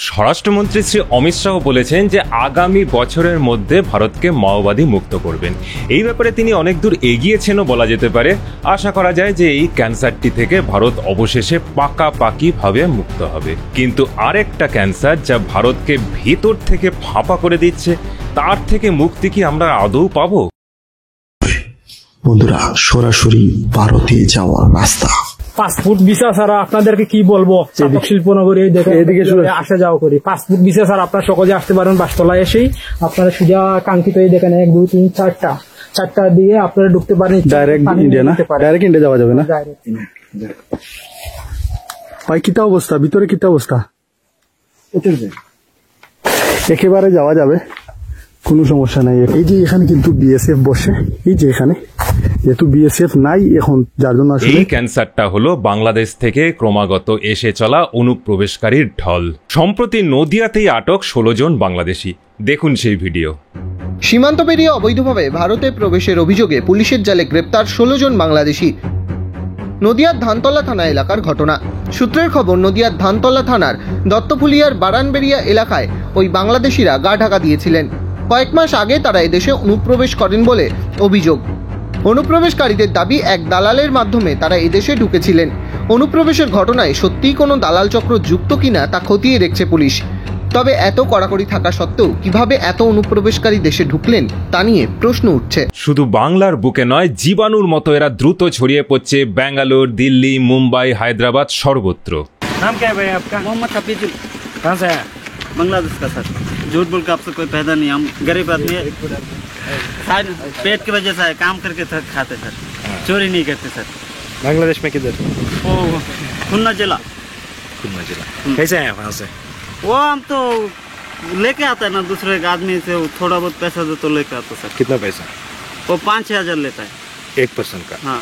স্বরাষ্ট্রমন্ত্রী শ্রী অমিত শাহ বলেছেন যে আগামী বছরের মধ্যে ভারতকে মাওবাদী মুক্ত করবেন। এই ব্যাপারে তিনি অনেক দূর এগিয়েছেনও বলা যেতে পারে। আশা করা যায় যে এই ক্যান্সারটি থেকে ভারত অবশেষে পাকাপাকিভাবে মুক্ত হবে। কিন্তু আরেকটা ক্যান্সার যা ভারতকে ভেতর থেকে ফাঁপা করে দিচ্ছে, তার থেকে মুক্তি কি আমরা আদৌ পাবো? বন্ধুরা, সরাসরি ভারতে যাওয়ার রাস্তা। পাসপোর্ট ভিসা ছাড়া আপনাদেরকে কি বলবো, শিল্পনগরী এদিকে আসা যাওয়া করি। পাসপোর্ট ভিসা ছাড়া আপনারা সহজে আসতে পারেন বাসতলায় এসেই। আপনারা সোজা কাঙ্ক্ষিত এই দেখেন 1 2 3 4টা দিয়ে আপনারা ঢুকতে পারেন। ডাইরেক্ট ইন্ডিয়া না? ডাইরেক্ট ইন্ডিয়া যাওয়া যাবে না? ভাই কিতা অবস্থা, ভিতরে কিতা অবস্থা? একেবারে যাওয়া যাবে, কোনো সমস্যা নাই। এই যে এখানে কিন্তু বিএসএফ বসে, এই যে এখানে যেহেতু বিএসএফ নাই এখন, যার জন্য এই ক্যান্সারটা হলো বাংলাদেশ থেকে ক্রমাগত এসে চলা অনুপ্রবেশকারীর ঢল। সম্প্রতি নদিয়াতেই আটক 16 জন বাংলাদেশি। দেখুন সেই ভিডিও। সীমান্ত পেরিয়ে অবৈধভাবে ভারতে প্রবেশের অভিযোগে পুলিশের জালে গ্রেপ্তার 16 জন বাংলাদেশি। নদিয়ার ধানতলা থানা এলাকার ঘটনা। সূত্রের খবর, নদিয়ার ধানতলা থানার দত্তফুলিয়ার বারানবেরিয়া এলাকায় ওই বাংলাদেশিরা গা ঢাকা দিয়েছিলেন। কয়েক মাস আগে তারা এদেশে অনুপ্রবেশ করেন বলে অভিযোগ। অনুপ্রবেশকারীদের দাবি, এক দালালের মাধ্যমে তারা এদেশে ঢুকেছিলেন। অনুপ্রবেশের ঘটনায় সত্যিই কোনো দালাল চক্র যুক্ত কিনা তা খতিয়ে দেখছে পুলিশ। তবে এত কড়াকড়ি থাকা সত্ত্বেও কিভাবে এত অনুপ্রবেশকারী দেশে ঢুকলেন তা নিয়ে প্রশ্ন উঠছে। শুধু বাংলার বুকে নয়, জীবাণুর মতো এরা দ্রুত ছড়িয়ে পড়ছে বেঙ্গালুর, দিল্লি, মুম্বাই, হায়দ্রাবাদ, সর্বত্র। नाम क्या है भाई आपका? मोहम्मद हफीजुल। कहाँ से है? बांग्लादेश का सर। झूठ बोल के आपसे कोई फायदा नहीं, हम गरीब आदमी है, पेट की वजह से काम करके खाते सर, चोरी नहीं करते सर। बांग्लादेश में किधर? वो खुन्ना जिला। खुन्ना जिला। कैसे आए वहाँ से? वो हम तो लेके आता है ना दूसरे आदमी से, थोड़ा बहुत पैसा दे तो लेके आता सर। कितना पैसा? वो 5-6 हज़ार लेता है एक पर्सन का। हाँ।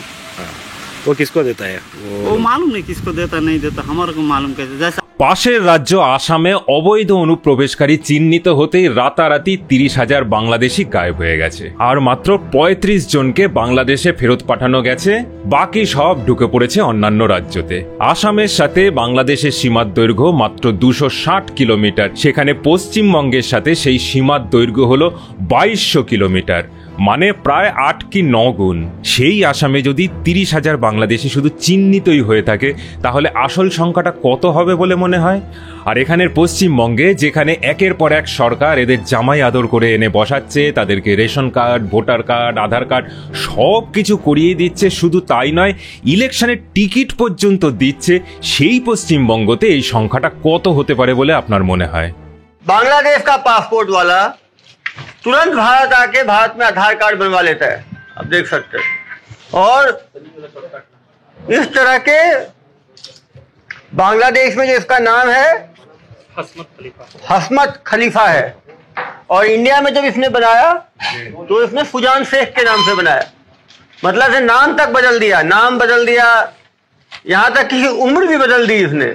वो किसको देता है? वो मालूम नहीं किसको देता नहीं देता, हमारे को मालूम कैसे। जैसा পাশের রাজ্য আসামে অবৈধ অনুপ্রবেশকারী চিহ্নিত হতেই রাতারাতি 30,000 বাংলাদেশি গায়েব হয়ে গেছে। আর মাত্র 35 জনকে বাংলাদেশে ফেরত পাঠানো গেছে, বাকি সব ঢুকে পড়েছে অন্যান্য রাজ্যতে। আসামের সাথে বাংলাদেশের সীমার দৈর্ঘ্য মাত্র 260 কিলোমিটার, সেখানে পশ্চিমবঙ্গের সাথে সেই সীমার দৈর্ঘ্য হলো 2200 কিলোমিটার, মানে প্রায় 8 কি 9 গুণ। সেই আসামে যদি 30,000 বাংলাদেশি শুধু চিহ্নিতই হয়ে থাকে, তাহলে আসল সংখ্যাটা কত হবে বলে মনে হয়? আর এখানের পশ্চিমবঙ্গে, যেখানে একের পর এক সরকার এদের জামাই আদর করে এনে বসাচ্ছে, তাদেরকে রেশন কার্ড, ভোটার কার্ড, আধার কার্ড সব কিছু করিয়ে দিচ্ছে, শুধু তাই নয়, ইলেকশনের টিকিট পর্যন্ত দিচ্ছে, সেই পশ্চিমবঙ্গতে এই সংখ্যাটা কত হতে পারে বলে আপনার মনে হয়? बांग्लादेश का पासपोर्ट वाला तुरंत भारत आके भारत में आधार कार्ड बनवा लेता है, आप देख सकते हैं। और इस तरह के बांग्लादेश में जो इसका नाम है हस्मत खलीफा है, और इंडिया में जब इसने बनाया तो इसने फुजान शेख के नाम से बनाया, मतलब से नाम तक बदल दिया, नाम बदल दिया, यहाँ तक कि उम्र भी बदल दी इसने।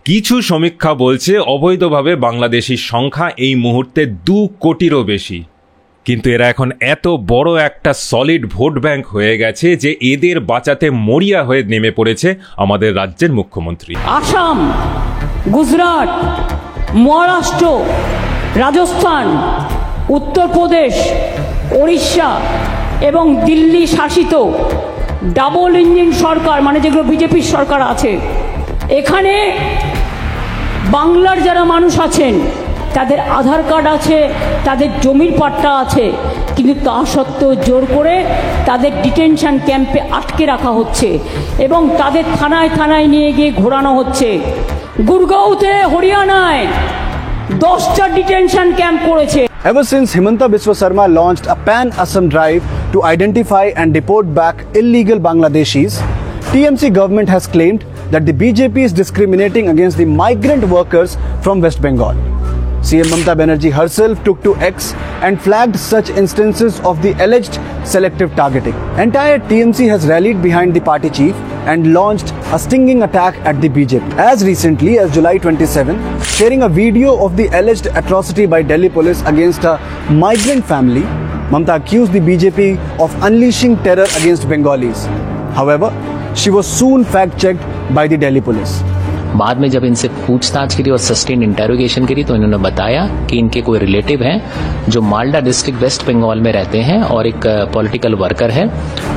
কিছু সমীক্ষা বলছে অবৈধভাবে বাংলাদেশির সংখ্যা এই মুহূর্তে 2 কোটিরও বেশি। কিন্তু এরা এখন এত বড় একটা সলিড ভোট ব্যাংক হয়ে গেছে যে এদের বাঁচাতে মরিয়া হয়ে নেমে পড়েছে আমাদের রাজ্যের মুখ্যমন্ত্রী। আসাম, গুজরাট, মহারাষ্ট্র, রাজস্থান, উত্তরপ্রদেশ, ওড়িশা এবং দিল্লি শাসিত ডাবল ইঞ্জিন সরকার, মানে যেগুলো বিজেপির সরকার আছে, এখানে বাংলার যারা মানুষ আছেন তাদের আধার কার্ড আছে, তাদের জমির পাট্টা আছে, কিন্তু তা সত্ত্বেও জোর করে তাদের ডিটেনশন ক্যাম্পে আটকে রাখা হচ্ছে এবং তাদের থানায় থানায় নিয়ে গিয়ে ঘোরানো হচ্ছে। গুরগাঁওতে, হরিয়ানায় 10টা ডিটেনশন ক্যাম্প করেছে। Ever since Himanta Biswa Sarma launched a pan-Assam drive to identify and deport back illegal Bangladeshis, TMC government has claimed that the BJP is discriminating against the migrant workers from West Bengal. CM Mamata Banerjee herself took to X and flagged such instances of the alleged selective targeting. Entire TMC has rallied behind the party chief and launched a stinging attack at the BJP. As recently as July 27, sharing a video of the alleged atrocity by Delhi police against a migrant family, Mamata accused the BJP of unleashing terror against Bengalis. However, she was soon fact-checked by the Delhi police. बाद में जब इनसे पूछताछ करी और sustain interrogation करी तो इन्होंने बताया कि इनके कोई रिलेटिव हैं जो मालदा डिस्ट्रिक्ट वेस्ट बंगाल में रहते हैं और एक पॉलिटिकल वर्कर है।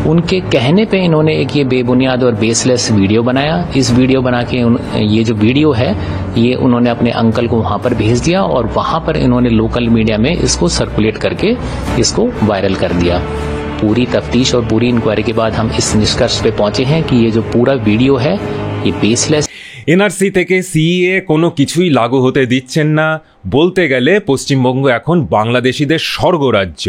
उनके कहने पे इन्होंने एक ये बेबुनियाद और बेसलेस वीडियो बनाया। इस वीडियो बना के ये जो वीडियो है ये उन्होंने अपने अंकल को वहां पर भेज दिया और वहां पर इन्होंने लोकल मीडिया में इसको सर्कुलेट करके इसको वायरल कर दिया। पूरी तफ्तीश और पूरी इंक्वायरी के बाद हम इस निष्कर्ष पे पहुंचे हैं कि ये जो पूरा वीडियो है ये बेसलेस। এনআরসি থেকে সিএ কোনো কিছুই লাগু হতে দিচ্ছেন না, বলতে গেলে পশ্চিমবঙ্গ এখন বাংলাদেশিদের স্বর্গরাজ্য।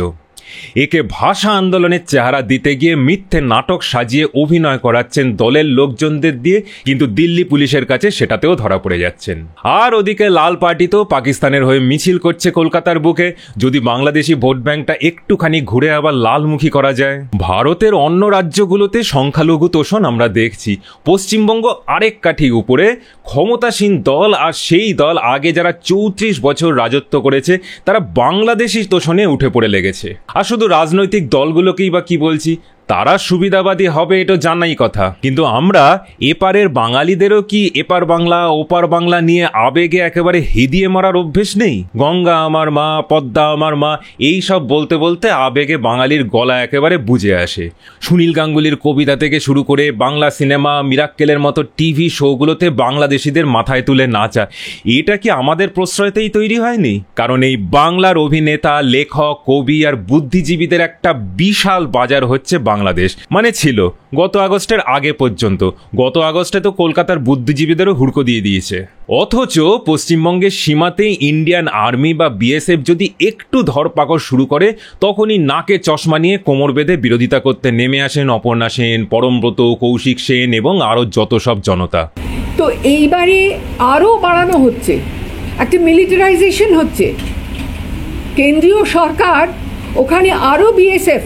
একে ভাষা আন্দোলনের চেহারা দিতে গিয়ে মিথ্যে নাটক সাজিয়ে অভিনয় করাচ্ছেন দলের লোকজনদের দিয়ে, কিন্তু দিল্লি পুলিশের কাছে সেটাতেও ধরা পড়ে যাচ্ছেন। আর ওদিকে লাল পার্টি তো পাকিস্তানের হয়ে মিছিল করছে কলকাতার বুকে, যদি বাংলাদেশি ভোট ব্যাংকটা একটুখানি ঘুরে আবার লালমুখী করা যায়। ভারতের অন্য রাজ্যগুলোতে সংখ্যালঘু তোষণ আমরা দেখছি, পশ্চিমবঙ্গ আরেক কাঠি উপরে। ক্ষমতাসীন দল আর সেই দল আগে যারা 34 বছর রাজত্ব করেছে তারা বাংলাদেশি তোষণে উঠে পড়ে লেগেছে। আর শুধু রাজনৈতিক দলগুলোকেই বা কি বলছি, তারা সুবিধাবাদী হবে এটা জানাই কথা, কিন্তু আমরা এপারের বাঙালিদেরও কি এপার বাংলা ওপার বাংলা নিয়ে আবেগে একেবারে হেদিয়ে মারার অভ্যেস নেই? গঙ্গা আমার মা, পদ্মা আমার মা, এই সব বলতে বলতে আবেগে বাঙালির গলা একেবারে বুঝে আসে। সুনীল গাঙ্গুলির কবিতা থেকে শুরু করে বাংলা সিনেমা, মিরাক্কেলের মতো টিভি শোগুলোতে বাংলাদেশিদের মাথায় তুলে নাচা, এটা কি আমাদের প্রশ্রয়তেই তৈরি হয়নি? কারণ এই বাংলার অভিনেতা, লেখক, কবি আর বুদ্ধিজীবীদের একটা বিশাল বাজার হচ্ছে বাংলাদেশ, মানে ছিল গত আগস্টের আগে পর্যন্ত। গত আগস্টে তো কলকাতার বুদ্ধিজীবীদেরও হুড়কো দিয়ে দিয়েছে। অথচ পশ্চিমবঙ্গের সীমাতেই ইন্ডিয়ান আর্মি বা বিএসএফ যদি একটু ধরপাকড় শুরু করে তখনই নাকে চশমা নিয়ে কোমর বেঁধে বিরোধিতা করতে নেমে আসেন অপর্ণা সেন, পরমব্রত, কৌশিক সেন এবং আরও যত সব জনতা। তো এইবারে আরও বাড়ানো হচ্ছে, একটা মিলিটারাইজেশন হচ্ছে। কেন্দ্রীয় সরকার ওখানে আরও বিএসএফ,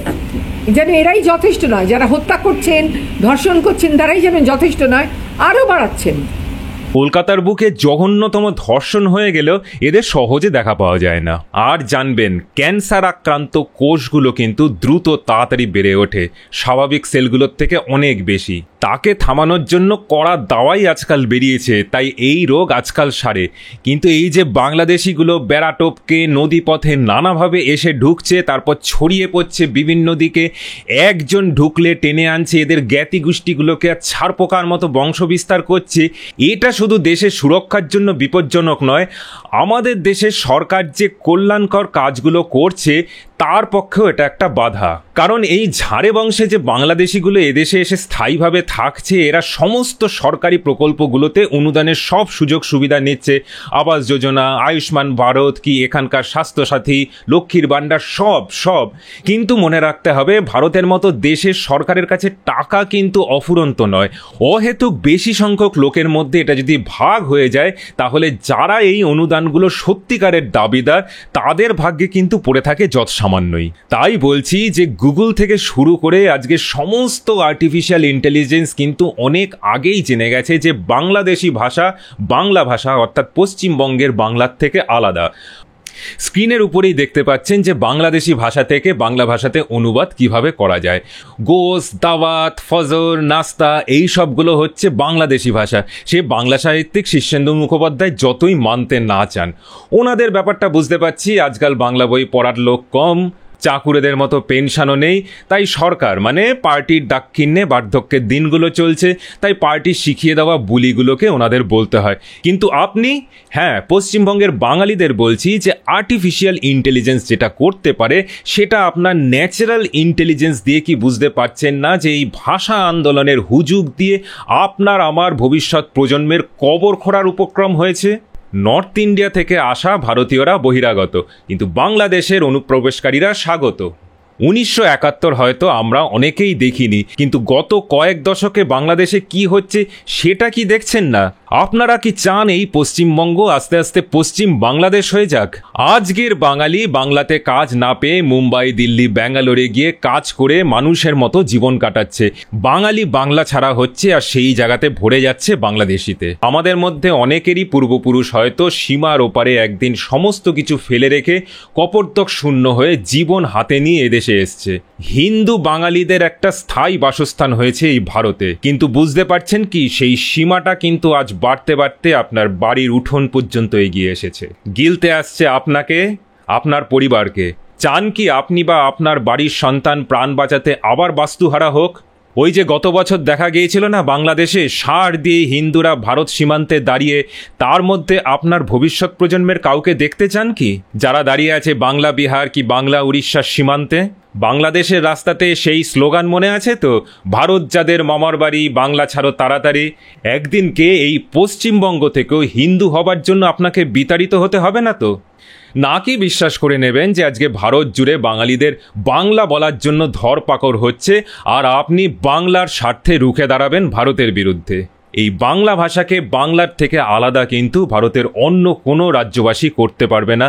যেন এরাই যথেষ্ট নয়, যারা হত্যা করছেন, ধর্ষণ করছেন তারাই যেন যথেষ্ট নয়, আরও বাড়াচ্ছেন। কলকাতার বুকে জঘন্যতম ধর্ষণ হয়ে গেলেও এদের সহজে দেখা পাওয়া যায় না। আর জানবেন, ক্যান্সার আক্রান্ত কোষগুলো কিন্তু দ্রুত তাড়াতাড়ি বেড়ে ওঠে স্বাভাবিক সেলগুলোর থেকে অনেক বেশি। তাকে থামানোর জন্য কড়া দাওয়াই আজকাল বেরিয়েছে, তাই এই রোগ আজকাল সারে। কিন্তু এই যে বাংলাদেশিগুলো বেড়া টপকে নদীপথে নানাভাবে এসে ঢুকছে, তারপর ছড়িয়ে পড়ছে বিভিন্ন দিকে, একজন ঢুকলে টেনে আনছে এদের জ্ঞাতি গোষ্ঠীগুলোকে আর ছারপোকার মতো বংশবিস্তার করছে, এটা শুধু দেশের সুরক্ষার জন্য বিপজ্জনক নয়, আমাদের দেশের সরকার যে কল্যাণকর কাজগুলো করছে তার পক্ষেও এটা একটা বাধা। কারণ এই ঝাড়ে বংশে যে বাংলাদেশিগুলো এদেশে এসে স্থায়ীভাবে থাকছে, এরা সমস্ত সরকারি প্রকল্পগুলোতে অনুদানের সব সুযোগ সুবিধা নিচ্ছে। আবাস যোজনা, আয়ুষ্মান ভারত, কি এখানকার স্বাস্থ্যসাথী, লক্ষ্মীর ভাণ্ডার, সব। কিন্তু মনে রাখতে হবে, ভারতের মতো দেশের সরকারের কাছে টাকা কিন্তু অফুরন্ত নয়। অহেতুক বেশি সংখ্যক লোকের মধ্যে এটা যদি ভাগ হয়ে যায়, তাহলে যারা এই অনুদানগুলো সত্যিকারের দাবিদার তাদের ভাগ্যে কিন্তু পড়ে থাকে যৎ সামান্যই। তাই বলছি যে গুগল থেকে শুরু করে আজকে সমস্ত আর্টিফিশিয়াল ইন্টেলিজেন্স কিন্তু অনেক আগেই জেনে গেছে যে বাংলাদেশি ভাষা, বাংলা ভাষা অর্থাৎ পশ্চিমবঙ্গের বাংলার থেকে আলাদা। স্ক্রিনের উপরেই দেখতে পাচ্ছেন যে বাংলাদেশি ভাষা থেকে বাংলা ভাষাতে অনুবাদ কিভাবে করা যায়। গোস, দাওয়াত, ফজর, নাস্তা, এই সবগুলো হচ্ছে বাংলাদেশি ভাষা। সে বাংলা সাহিত্যিক শীর্ষেন্দু মুখোপাধ্যায় যতই মানতে না চান, ওনাদের ব্যাপারটা বুঝতে পারছি। আজকাল বাংলা বই পড়ার লোক কম, চাকুরেদের মতো পেনশনও নেই, তাই সরকার মানে পার্টির দাক্ষিণ্যে বার্ধক্যের দিনগুলো চলছে, তাই পার্টি শিখিয়ে দেওয়া বুলিগুলোকে ওনাদের বলতে হয়। কিন্তু আপনি, হ্যাঁ, পশ্চিমবঙ্গের বাঙালিদের বলছি যে আর্টিফিশিয়াল ইন্টেলিজেন্স যেটা করতে পারে সেটা আপনার ন্যাচারাল ইন্টেলিজেন্স দিয়ে কি বুঝতে পারছেন না যে এই ভাষা আন্দোলনের হুজুগ দিয়ে আপনার আমার ভবিষ্যৎ প্রজন্মের কবর খোঁড়ার উপক্রম হয়েছে? নর্থ ইন্ডিয়া থেকে আসা ভারতীয়রা বহিরাগত, কিন্তু বাংলাদেশের অনুপ্রবেশকারীরা স্বাগত। 1971 হয়তো আমরা অনেকেই দেখিনি, কিন্তু গত কয়েক দশকে বাংলাদেশে কি হচ্ছে সেটা কি দেখছেন না? আপনারা কি চান এই পশ্চিমবঙ্গ আস্তে আস্তে পশ্চিম বাংলাদেশ হয়ে যাক? আজকের বাঙালি বাংলাতে কাজ না পেয়ে মুম্বাই, দিল্লি, ব্যাঙ্গালোরে গিয়ে কাজ করে মানুষের মতো জীবন কাটাচ্ছে। বাঙালি বাংলা ছাড়া হচ্ছে আর সেই জায়গাতে ভরে যাচ্ছে বাংলাদেশিতে। আমাদের মধ্যে অনেকেরই পূর্বপুরুষ হয়তো সীমার ওপারে একদিন সমস্ত কিছু ফেলে রেখে কপর্দক শূন্য হয়ে জীবন হাতে নিয়ে এদেশে এসছে। হিন্দু বাঙালিদের একটা স্থায়ী বাসস্থান হয়েছে এই ভারতে, কিন্তু বুঝতে পারছেন কি সেই সীমাটা কিন্তু আজ বাড়তে বাড়তে আপনার বাড়ির উঠোন পর্যন্ত এগিয়ে এসেছে, গিলতে আসছে আপনাকে, আপনার পরিবারকে। চান কি আপনি বা আপনার বাড়ির সন্তান প্রাণ বাঁচাতে আবার বাস্তুহারা হোক? ওই যে গত বছর দেখা গিয়েছিল না বাংলাদেশে সার দিয়ে হিন্দুরা ভারত সীমান্তে দাঁড়িয়ে, তার মধ্যে আপনার ভবিষ্যৎ প্রজন্মের কাউকে দেখতে চান কি যারা দাঁড়িয়ে আছে বাংলা বিহার কি বাংলা উড়িষ্যার সীমান্তে? বাংলাদেশের রাস্তাতে সেই স্লোগান মনে আছে তো, ভারত যাদের মামার বাড়ি বাংলা ছাড়ো তাড়াতাড়ি। একদিনকে এই পশ্চিমবঙ্গ থেকেও হিন্দু হবার জন্য আপনাকে বিতাড়িত হতে হবে না তো? নাকি বিশ্বাস করে নেবেন যে আজকে ভারত জুড়ে বাঙালিদের বাংলা বলার জন্য ধরপাকড় হচ্ছে আর আপনি বাংলার স্বার্থে রুখে দাঁড়াবেন ভারতের বিরুদ্ধে? এই বাংলা ভাষাকে বাংলার থেকে আলাদা কিন্তু ভারতের অন্য কোনো রাজ্যবাসী করতে পারবে না।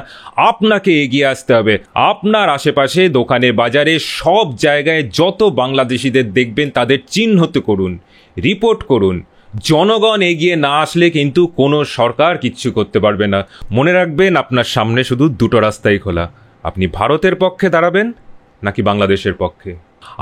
আপনাকে এগিয়ে আসতে হবে। আপনার আশেপাশে দোকানে বাজারে সব জায়গায় যত বাংলাদেশিদের দেখবেন তাদের চিহ্নিত করুন, রিপোর্ট করুন। জনগণ এগিয়ে না আসলে কিন্তু কোনো সরকার কিচ্ছু করতে পারবে না। মনে রাখবেন আপনার সামনে শুধু দুটো রাস্তাই খোলা, আপনি ভারতের পক্ষে দাঁড়াবেন নাকি বাংলাদেশের পক্ষে।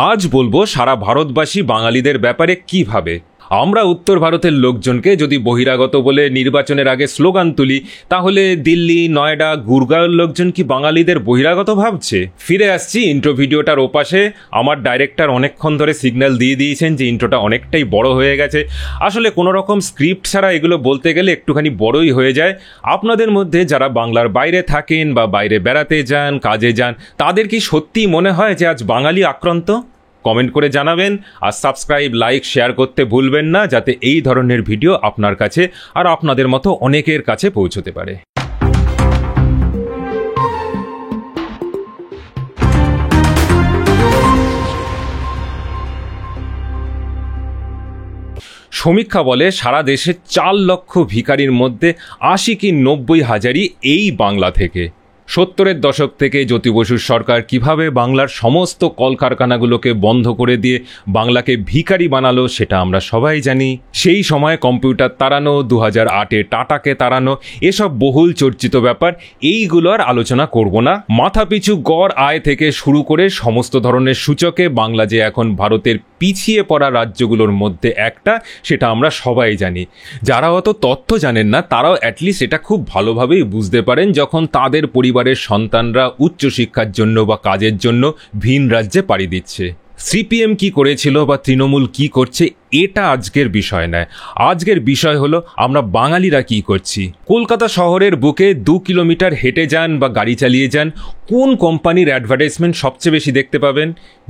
আজ বলবো সারা ভারতবাসী বাঙালিদের ব্যাপারে কি ভাবে। আমরা উত্তর ভারতের লোকজনকে যদি বহিরাগত বলে নির্বাচনের আগে স্লোগান তুলি, তাহলে দিল্লি, নয়ডা, গুরগাঁওয়ের লোকজন কি বাঙালিদের বহিরাগত ভাবছে? ফিরে আসছি ইন্ট্রো ভিডিওটার ওপাশে। আমার ডাইরেক্টর অনেকক্ষণ ধরে সিগন্যাল দিয়ে দিয়েছেন যে ইন্ট্রোটা অনেকটাই বড় হয়ে গেছে। আসলে কোনো রকম স্ক্রিপ্ট ছাড়া এগুলো বলতে গেলে একটুখানি বড়ই হয়ে যায়। আপনাদের মধ্যে যারা বাংলার বাইরে থাকেন বা বাইরে বেড়াতে যান, কাজে যান, তাদের কি সত্যিই মনে হয় যে আজ বাঙালি আক্রান্ত? কমেন্ট করে জানাবেন। আর সাবস্ক্রাইব, লাইক, শেয়ার করতে ভুলবেন না, যাতে এই ধরনের ভিডিও আপনার কাছে আর আপনাদের মতো অনেকের কাছে পৌঁছতে পারে। সমীক্ষা বলে সারা দেশে 4 লক্ষ ভিখারির মধ্যে 80 কি 90 হাজারই এই বাংলা থেকে। 70-এর দশক থেকে জ্যোতি বসুর সরকার কিভাবে বাংলার সমস্ত কলকারখানাগুলোকে বন্ধ করে দিয়ে বাংলাকে ভিখারি বানালো সেটা আমরা সবাই জানি। সেই সময় কম্পিউটার তাড়ানো, 2008-এ টাটাকে তাড়ানো, এসব বহুল চর্চিত ব্যাপার, এইগুলো আর আলোচনা করব না। মাথাপিছু গড় আয় থেকে শুরু করে সমস্ত ধরনের সূচকে বাংলা যে এখন ভারতের পিছিয়ে পড়া রাজ্যগুলোর মধ্যে একটা, সেটা আমরা সবাই জানি। যারা অত তথ্য জানেন না তারাও অ্যাটলিস্ট এটা খুব ভালোভাবেই বুঝতে পারেন যখন তাদের পরিবারের সন্তানরা উচ্চশিক্ষার জন্য বা কাজের জন্য ভিন রাজ্যে পাড়ি দিচ্ছে। সিপিএম কি করেছিল বা তৃণমূল কি করছে এটা আজকের বিষয় নয়। আজকের বিষয় হলো আমরা বাঙালিরা কি করছি। কলকাতা শহরের বুকে 2 কিলোমিটার হেঁটে যান বা গাড়ি চালিয়ে যান, কোন কোম্পানির অ্যাডভার্টাইজমেন্ট সবচেয়ে বেশি দেখতে পাবেন?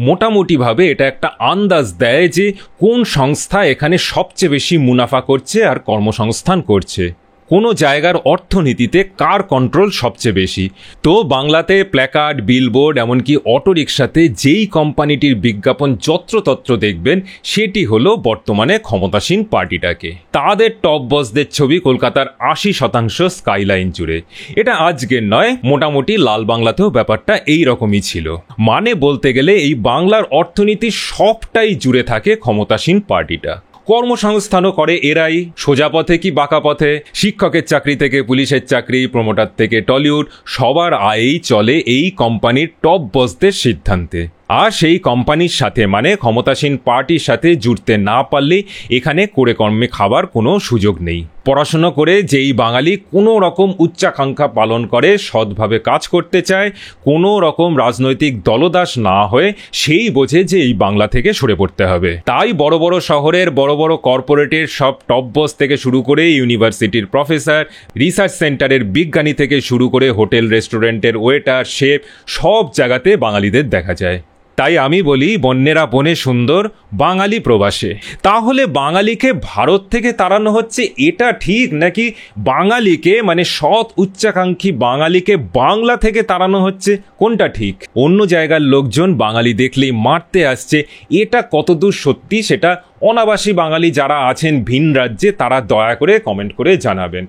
মোটামুটিভাবে এটা একটা আন্দাজ দেয় যে কোন সংস্থা এখানে সবচেয়ে বেশি মুনাফা করছে আর কর্মসংস্থান করছে। কোনো জায়গার অর্থনীতিতে কার কন্ট্রোল সবচেয়ে বেশি। তো বাংলাতে প্ল্যাকার্ড, বিলবোর্ড, এমনকি অটোরিকশাতে যেই কোম্পানিটির বিজ্ঞাপন যত্রতত্র দেখবেন সেটি হলো বর্তমানে ক্ষমতাসীন পার্টিটাকে। তাদের টপ বসদের ছবি কলকাতার 80% স্কাইলাইন জুড়ে। এটা আজকের নয়, মোটামুটি লাল বাংলাতেও ব্যাপারটা এই রকমই ছিল। মানে বলতে গেলে এই বাংলার অর্থনীতি সবটাই জুড়ে থাকে ক্ষমতাসীন পার্টিটা। কর্মসংস্থানও করে এরাই, সোজা পথে কি বাঁকা পথে। শিক্ষকের চাকরি থেকে পুলিশের চাকরি, প্রমোটার থেকে টলিউড, সবার আয়েই চলে এই কোম্পানির টপ বসদের সিদ্ধান্তে। আর সেই কোম্পানির সাথে মানে ক্ষমতাসীন পার্টির সাথে জুড়তে না পারলে এখানে করে কর্মে খাবার কোনো সুযোগ নেই। পড়াশোনা করে যেই বাঙালি কোনো রকম উচ্চাকাঙ্ক্ষা পালন করে, সৎভাবে কাজ করতে চায়, কোনো রকম রাজনৈতিক দলদাস না হয়ে, সেই বোঝে যে এই বাংলা থেকে সরে পড়তে হবে। তাই বড় বড় শহরের বড় বড় কর্পোরেটের সব টপ বস থেকে শুরু করে ইউনিভার্সিটির প্রফেসর, রিসার্চ সেন্টারের বিজ্ঞানী থেকে শুরু করে হোটেল রেস্টুরেন্টের ওয়েটার, শেফ, সব জায়গাতে বাঙালিদের দেখা যায়। তাই আমি বলি বন্যেরা বনে সুন্দর, বাঙালি প্রবাসে। তাহলে বাঙালিকে ভারত থেকে তাড়ানো হচ্ছে এটা ঠিক, নাকি বাঙালিকে মানে সৎ উচ্চাকাঙ্ক্ষী বাঙালিকে বাংলা থেকে তাড়ানো হচ্ছে, কোনটা ঠিক? অন্য জায়গার লোকজন বাঙালি দেখলেই মারতে আসছে, এটা কতদূর সত্যি সেটা অনাবাসী বাঙালি যারা আছেন ভিন রাজ্যে তারা দয়া করে কমেন্ট করে জানাবেন।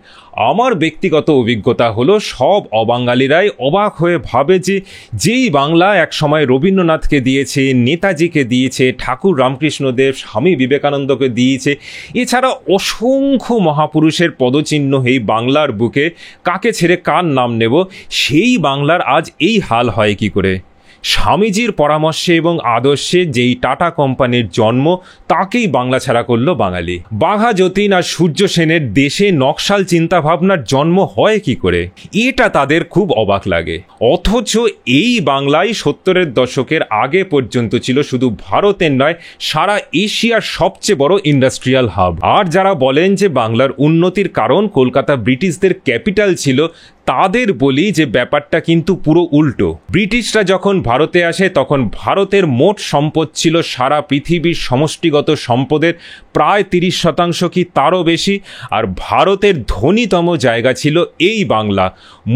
আমার ব্যক্তিগত অভিজ্ঞতা হলো সব অবাঙালিরাই অবাক হয়ে ভাবে যে যেই বাংলা একসময় রবীন্দ্রনাথকে দিয়েছে, নেতাজিকে দিয়েছে, ঠাকুর রামকৃষ্ণদেব, স্বামী বিবেকানন্দকে দিয়েছে, এছাড়া অসংখ্য মহাপুরুষের পদচিহ্ন এই বাংলার বুকে, কাকে ছেড়ে কার নাম নেব, সেই বাংলার আজ এই হাল হয় কি করে? স্বামীজির পরামর্শে এবং আদর্শে যেই টাটা কোম্পানির জন্ম, তাকেই বাংলা ছাড়া করলো বাঙালি। বাঘা যতীন আর সূর্য সেনের দেশে নকশাল চিন্তাভাবনার জন্ম হয় কি করে, এটা তাদের খুব অবাক লাগে। অথচ এই বাংলায় 70-এর দশকের আগে পর্যন্ত ছিল শুধু ভারতের নয়, সারা এশিয়ার সবচেয়ে বড় ইন্ডাস্ট্রিয়াল হাব। আর যারা বলেন যে বাংলার উন্নতির কারণ কলকাতা ব্রিটিশদের ক্যাপিটাল ছিল, তাদের বলি যে ব্যাপারটা কিন্তু পুরো উল্টো। ব্রিটিশরা যখন ভারতে আসে তখন ভারতের মোট সম্পদ ছিল সারা পৃথিবীর সমষ্টিগত সম্পদের প্রায় 30% কি তারও বেশি। আর ভারতের ধনীতম জায়গা ছিল এই বাংলা।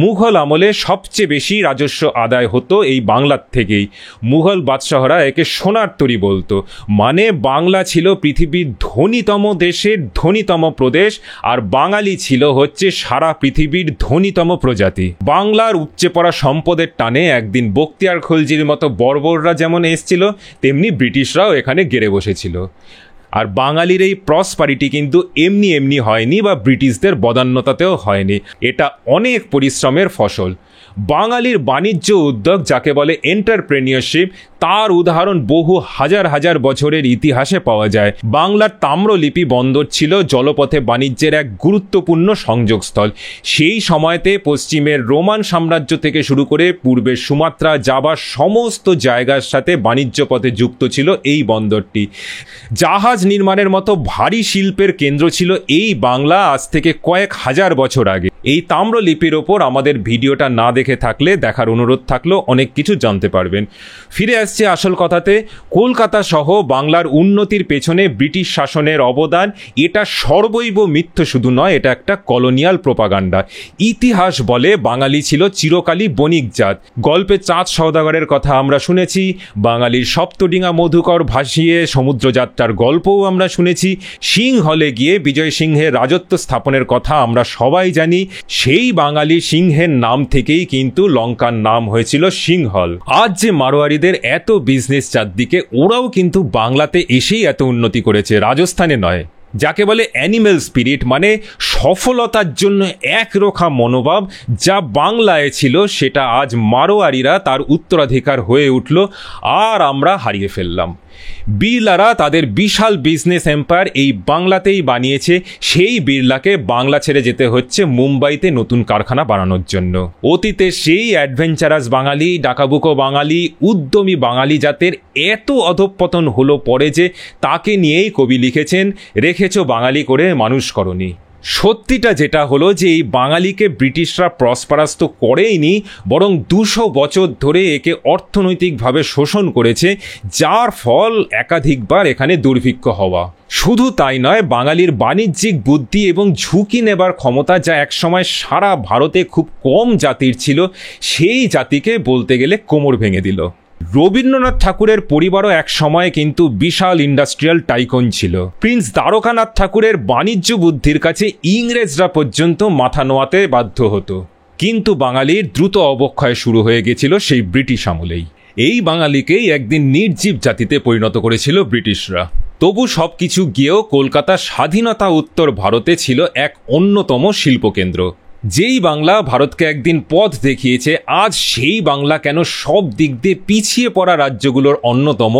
মুঘল আমলে সবচেয়ে বেশি রাজস্ব আদায় হতো এই বাংলার থেকেই। মুঘল বাদশাহরা একে সোনার তরী বলতো। মানে বাংলা ছিল পৃথিবীর ধনীতম দেশের ধনীতম প্রদেশ, আর বাঙালি ছিল হচ্ছে সারা পৃথিবীর ধনীতম প্রজাতি। বাংলার উপচে পড়া সম্পদের টানে একদিন বখতিয়ার খলজির মতো বর্বররা যেমন এসছিল, তেমনি ব্রিটিশরাও এখানে গেড়ে বসেছিল। আর বাঙালির এই প্রসপারিটি কিন্তু এমনি এমনি হয়নি, বা ব্রিটিশদের বদান্যতাতেও হয়নি। এটা অনেক পরিশ্রমের ফসল। বাঙালির বাণিজ্য উদ্যোগ, যাকে বলে এন্টারপ্রেনিয়রশিপ, তার উদাহরণ বহু হাজার হাজার বছরের ইতিহাসে পাওয়া যায়। বাংলার তাম্রলিপি বন্দর ছিল জলপথে বাণিজ্যের এক গুরুত্বপূর্ণ সংযোগস্থল। সেই সময়তে পশ্চিমের রোমান সাম্রাজ্য থেকে শুরু করে পূর্বের সুমাত্রা, জাভা সমস্ত জায়গার সাথে বাণিজ্য পথে যুক্ত ছিল এই বন্দরটি। জাহাজ নির্মাণের মতো ভারী শিল্পের কেন্দ্র ছিল এই বাংলা আজ থেকে কয়েক হাজার বছর আগে। এই তাম্রলিপির ওপর আমাদের ভিডিওটা না দেখে থাকলে দেখার অনুরোধ থাকলো, অনেক কিছু জানতে পারবেন। ফিরে আসছে আসল কথাতে। কলকাতা সহ বাংলার উন্নতির পেছনে ব্রিটিশ শাসনের অবদান, এটা সর্বৈব মিথ্য শুধু নয়, এটা একটা কলোনিয়াল প্রোপাগান্ডা। ইতিহাস বলে বাঙালি ছিল চিরকালই বণিক জাত। গল্পে চাঁদ সওদাগরের কথা আমরা শুনেছি, বাঙালির সপ্তডিঙা মধুকর ভাসিয়ে সমুদ্রযাত্রার গল্পও আমরা শুনেছি, সিংহলে গিয়ে বিজয় সিংহের রাজত্ব স্থাপনের কথা আমরা সবাই জানি। সেই বাঙালি সিংহের নাম থেকেই কিন্তু লঙ্কার নাম হয়েছিল সিংহল। আজ যে মারোয়ারিদের এত বিজনেস চারদিকে, ওরাও কিন্তু বাংলাতে এসেই এত উন্নতি করেছে, রাজস্থানে নয়। যাকে বলে অ্যানিম্যাল স্পিরিট, মানে সফলতার জন্য একরোখা মনোভাব, যা বাংলায় ছিল সেটা আজ মারোয়ারিরা তার উত্তরাধিকার হয়ে উঠল, আর আমরা হারিয়ে ফেললাম। বিড়লারা তাদের বিশাল বিজনেস এম্পায়ার এই বাংলাতেই বানিয়েছে। সেই বিড়লাকে বাংলা ছেড়ে যেতে হচ্ছে মুম্বাইতে নতুন কারখানা বানানোর জন্য। অতীতে সেই অ্যাডভেঞ্চারাস বাঙালি, ডাকাবুকো বাঙালি, উদ্যমী বাঙালি জাতের এত অধঃপতন হলো পরে যে তাকে নিয়েই কবি লিখেছেন, রেখেছো বাঙালি করে মানুষ করনি। সত্যিটা যেটা হলো যে এই বাঙালিকে ব্রিটিশরা প্রসপারাস তো করেইনি, বরং 200 বছর ধরে একে অর্থনৈতিকভাবে শোষণ করেছে, যার ফল একাধিকবার এখানে দুর্ভিক্ষ হওয়া। শুধু তাই নয়, বাঙালির বাণিজ্যিক বুদ্ধি এবং ঝুঁকি নেবার ক্ষমতা, যা একসময় সারা ভারতে খুব কম জাতির ছিল, সেই জাতিকে বলতে গেলে কোমর ভেঙে দিল। রবীন্দ্রনাথ ঠাকুরের পরিবারও এক সময় কিন্তু বিশাল ইন্ডাস্ট্রিয়াল টাইকন ছিল। প্রিন্স দ্বারকানাথ ঠাকুরের বাণিজ্য বুদ্ধির কাছে ইংরেজরা পর্যন্ত মাথা নোয়াতে বাধ্য হতো। কিন্তু বাঙালির দ্রুত অবক্ষয় শুরু হয়ে গেছিল সেই ব্রিটিশ আমলেই। এই বাঙালিকেই একদিন নির্জীব জাতিতে পরিণত করেছিল ব্রিটিশরা। তবু সবকিছু গিয়েও কলকাতা স্বাধীনতা উত্তর ভারতে ছিল এক অন্যতম শিল্পকেন্দ্র। যেই বাংলা ভারতকে একদিন পথ দেখিয়েছে, আজ সেই বাংলা কেন সব দিক দিয়ে পিছিয়ে পড়া রাজ্যগুলোর অন্যতম,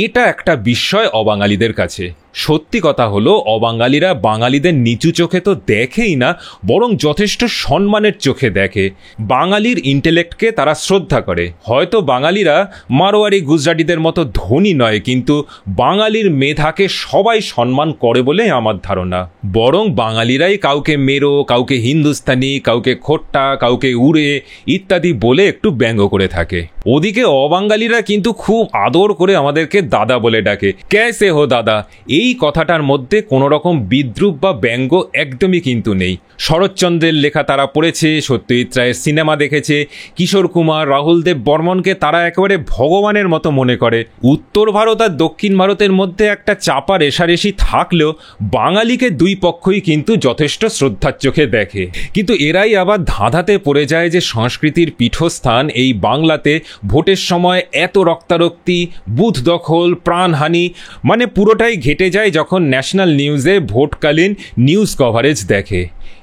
এটা একটা বিস্ময় অবাঙালিদের কাছে। সত্যি কথা হলো, অবাঙালিরা বাঙালিদের নিচু চোখে তো দেখেই না, বরং যথেষ্ট সম্মানের চোখে দেখে। বাঙালির ইন্টেলেক্টকে তারা শ্রদ্ধা করে। হয়তো বাঙালিরা মারোয়ারি গুজরাটিদের মতো ধনী নয়, কিন্তু বাঙালির মেধাকে সবাই সম্মান করে বলে আমার ধারণা। বরং বাঙালিরাই কাউকে মেরো, কাউকে হিন্দুস্তানি, কাউকে খোট্টা, কাউকে উড়ে ইত্যাদি বলে একটু ব্যঙ্গ করে থাকে। ওদিকে অবাঙালিরা কিন্তু খুব আদর করে আমাদেরকে দাদা বলে ডাকে, ক্যাসে হো দাদা। এই কথাটার মধ্যে কোনো রকম বিদ্রুপ বা ব্যঙ্গ একদমই কিন্তু নেই। শরৎচন্দ্রের লেখা তারা পড়েছে, সত্যজিৎ রায়ের সিনেমা দেখেছে, কিশোর কুমার, রাহুল দেব বর্মনকে তারা একেবারে ভগবানের মতো মনে করে। উত্তর ভারত আর দক্ষিণ ভারতের মধ্যে একটা চাপা রেশারেশি থাকলেও বাঙালিকে দুই পক্ষই কিন্তু যথেষ্ট শ্রদ্ধার চোখে দেখে। কিন্তু এরাই আবার ধাঁধাতে পড়ে যায় যে সংস্কৃতির পীঠস্থান এই বাংলাতে ভোটের সময় এত রক্তারক্তি, বুথ দখল, প্রাণহানি, মানে পুরোটাই ঘেটে যায় যখন ন্যাশনাল নিউজে ভোটকালীন নিউজ কভারেজ দেখে।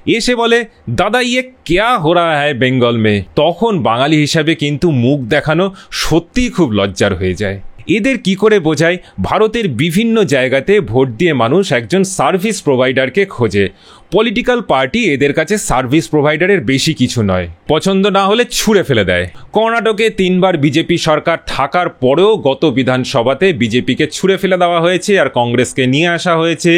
এসে বলে দাদা ইয়ে ক্যা হো রা হ্যায় বেঙ্গল মে। তখন বাঙালি হিসাবে কিন্তু মুখ দেখানো সত্যিই খুব লজ্জার হয়ে যায়। এদের কি করে বোঝায় ভারতের বিভিন্ন জায়গাতে ভোট দিয়ে মানুষ একজন সার্ভিস প্রোভাইডারকে খোঁজে। পলিটিক্যাল পার্টি এদের কাছে সার্ভিস প্রোভাইডারের বেশি কিছু নয়, পছন্দ না হলে ছুঁড়ে ফেলে দেয়। কর্ণাটকে 3 বার বিজেপি সরকার থাকার পরেও গত বিধানসভাতে বিজেপিকে ছুঁড়ে ফেলে দেওয়া হয়েছে আর কংগ্রেসকে নিয়ে আসা হয়েছে।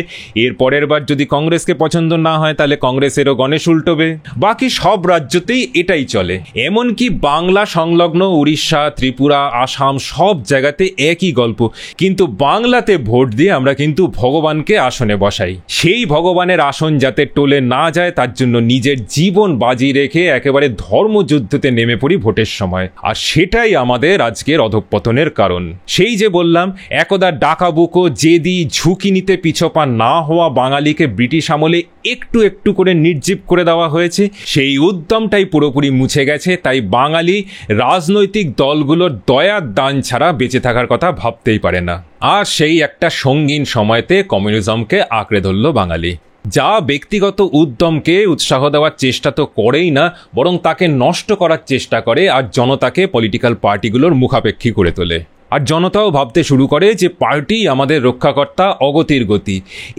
এর পরের বার যদি কংগ্রেসকে পছন্দ না হয় তাহলে কংগ্রেসেরও গণেশ উল্টবে। বাকি সব রাজ্যতেই এটাই চলে। এমনকি বাংলা সংলগ্ন উড়িষ্যা, ত্রিপুরা, আসাম সব জায়গাতে একই গল্প। কিন্তু বাংলাতে ভোট দিয়ে আমরা কিন্তু ভগবানকে আসনে বসাই। সেই ভগবানের আসন যাতে টোলে না যায় তার জন্য নিজের জীবন বাজি রেখে একেবারে ধর্মযুদ্ধতে নেমে পড়ি ভোটের সময়। আর সেটাই আমাদের আজকের অধঃপতনের কারণ। সেই যে বললাম, একদা ডাকাবুকো, জেদি, ঝুঁকি নিতে পিছপা না হওয়া বাঙালিকে ব্রিটিশ আমলে একটু একটু করে নির্জীব করে দেওয়া হয়েছে। সেই উদ্যমটাই পুরোপুরি মুছে গেছে। তাই বাঙালি রাজনৈতিক দলগুলোর দয়ার দান ছাড়া বেঁচে থাকার কথা ভাবতেই পারে না। আর সেই একটা সঙ্গীন সময়তে কমিউনিজমকে আঁকড়ে ধরল বাঙালি, যা ব্যক্তিগত উদ্যমকে উৎসাহ দেওয়ার চেষ্টা তো করেই না, বরং তাকে নষ্ট করার চেষ্টা করে আর জনতাকে পলিটিক্যাল পার্টিগুলোর মুখাপেক্ষী করে তোলে। আর জনতাও ভাবতে শুরু করে যে পার্টি আমাদের রক্ষাকর্তা, অগতির গতি।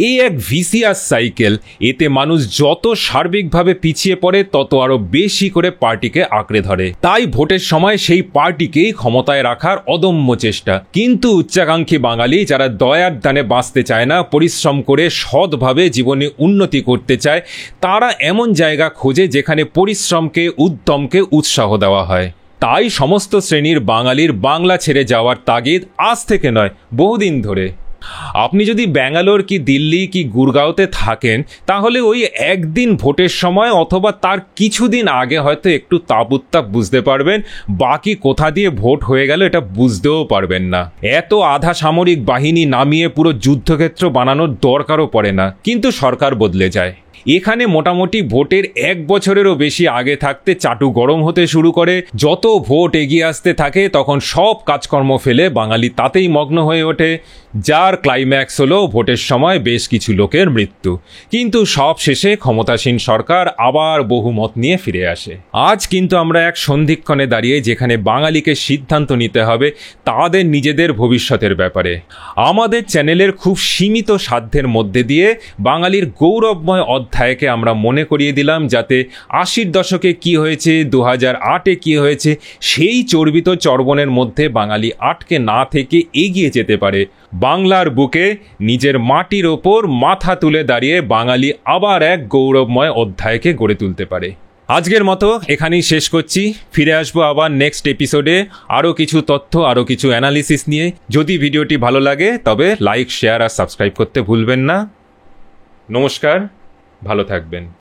এই এক ভিসিআর সাইকেল। এতে মানুষ যত সার্বিকভাবে পিছিয়ে পড়ে তত আরো বেশি করে পার্টিকে আঁকড়ে ধরে। তাই ভোটের সময় সেই পার্টিকেই ক্ষমতায় রাখার অদম্য চেষ্টা। কিন্তু উচ্চাকাঙ্ক্ষী বাঙালি যারা দয়ার দানে বাঁচতে চায় না, পরিশ্রম করে সৎভাবে জীবনে উন্নতি করতে চায়, তারা এমন জায়গা খোঁজে যেখানে পরিশ্রমকে, উদ্যমকে উৎসাহ দেওয়া হয়। তাই সমস্ত শ্রেণীর বাঙালির বাংলা ছেড়ে যাওয়ার তাগিদ আজ থেকে নয়, বহুদিন ধরে। আপনি যদি ব্যাঙ্গালোর কি দিল্লি কি গুরগাঁওতে থাকেন তাহলে ওই একদিন ভোটের সময় অথবা তার কিছুদিন আগে হয়তো একটু তাপ উত্তাপ বুঝতে পারবেন, বাকি কোথা দিয়ে ভোট হয়ে গেল এটা বুঝতেও পারবেন না। এত আধা সামরিক বাহিনী নামিয়ে পুরো যুদ্ধক্ষেত্র বানানোর দরকারও পড়ে না। কিন্তু সরকার বদলে যায়। এখানে মোটামুটি ভোটের 1 বছরেরও বেশি আগে থাকতে চাটু গরম হতে শুরু করে। যত ভোট এগিয়ে আসতে থাকে তখন সব কাজকর্ম ফেলে বাঙালি তাতেই মগ্ন হয়ে ওঠে, যার ক্লাইম্যাক্স হলো ভোটের সময় বেশ কিছু লোকের মৃত্যু। কিন্তু সব শেষে ক্ষমতাসীন সরকার আবার বহুমত নিয়ে ফিরে আসে। আজ কিন্তু আমরা এক সন্ধিক্ষণে দাঁড়িয়ে, যেখানে বাঙালিকে সিদ্ধান্ত নিতে হবে তাদের নিজেদের ভবিষ্যতের ব্যাপারে। আমাদের চ্যানেলের খুব সীমিত সাধ্যের মধ্যে দিয়ে বাঙালির গৌরবময় অধ্যায়কে আমরা মনে করিয়ে দিলাম, যাতে 80-র দশকে কি হয়েছে, 2008-এ কি হয়েছে, সেই চর্বিত চর্বণের মধ্যে বাঙালি আটকে না থেকে এগিয়ে যেতে পারে। বাংলার বুকে নিজের মাটির ওপর মাথা তুলে দাঁড়িয়ে বাঙালি আবার এক গৌরবময় অধ্যায়কে গড়ে তুলতে পারে। আজকের মতো এখানেই শেষ করছি। ফিরে আসবো আবার নেক্সট এপিসোডে আরও কিছু তথ্য, আরও কিছু অ্যানালিসিস নিয়ে। যদি ভিডিওটি ভালো লাগে তবে লাইক, শেয়ার আর সাবস্ক্রাইব করতে ভুলবেন না। নমস্কার, ভালো থাকবেন।